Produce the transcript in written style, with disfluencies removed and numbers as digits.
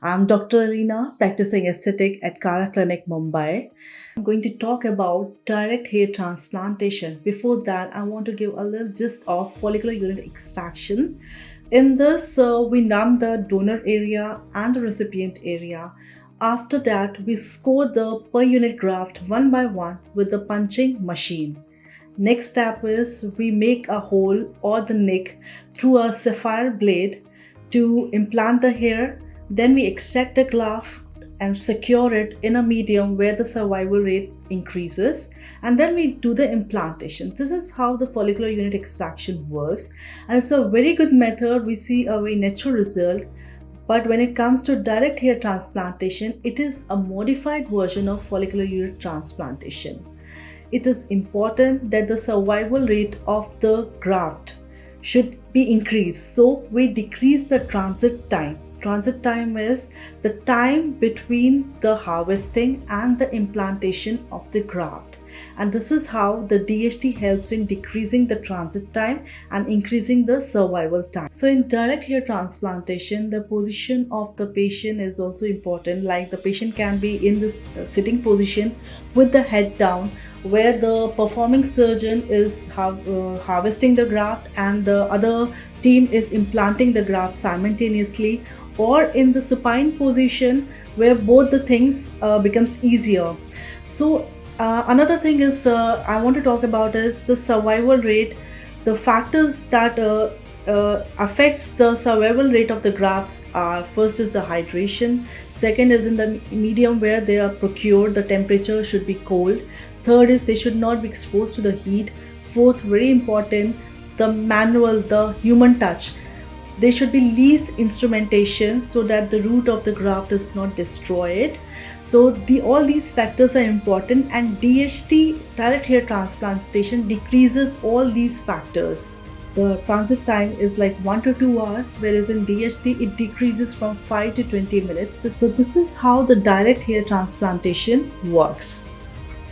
I'm Dr. Aleena, practicing aesthetic at Kara Clinic, Mumbai. I'm going to talk about direct hair transplantation. Before that, I want to give a little gist of follicular unit extraction. In this, we numb the donor area and the recipient area. After that, we score the per unit graft one by one with the punching machine. Next step is we make a hole or the nick through a sapphire blade to implant the hair. Then we extract the graft and secure it in a medium where the survival rate increases, and then we do the implantation. This is how the follicular unit extraction works, and it's a very good method. We see a very natural result. But when it comes to direct hair transplantation, it is a modified version of follicular unit transplantation. It is important that the survival rate of the graft should be increased. So we decrease the transit time. Transit time is the time between the harvesting and the implantation of the graft. And this is how the DHT helps in decreasing the transit time and increasing the survival time. So in direct hair transplantation, the position of the patient is also important. Like the patient can be in this sitting position with the head down, where the performing surgeon is harvesting the graft and the other team is implanting the graft simultaneously, or in the supine position where both the things becomes easier. So another thing is I want to talk about is the survival rate. The factors that affects the survival rate of the grafts are: first is the hydration, second is in the medium where they are procured, the temperature should be cold, third is they should not be exposed to the heat, fourth, very important, the manual, the human touch. There should be least instrumentation so that the root of the graft is not destroyed. So all these factors are important, and DHT, direct hair transplantation, decreases all these factors. The transit time is like 1 to 2 hours, whereas in DHT it decreases from 5 to 20 minutes. So this is how the direct hair transplantation works.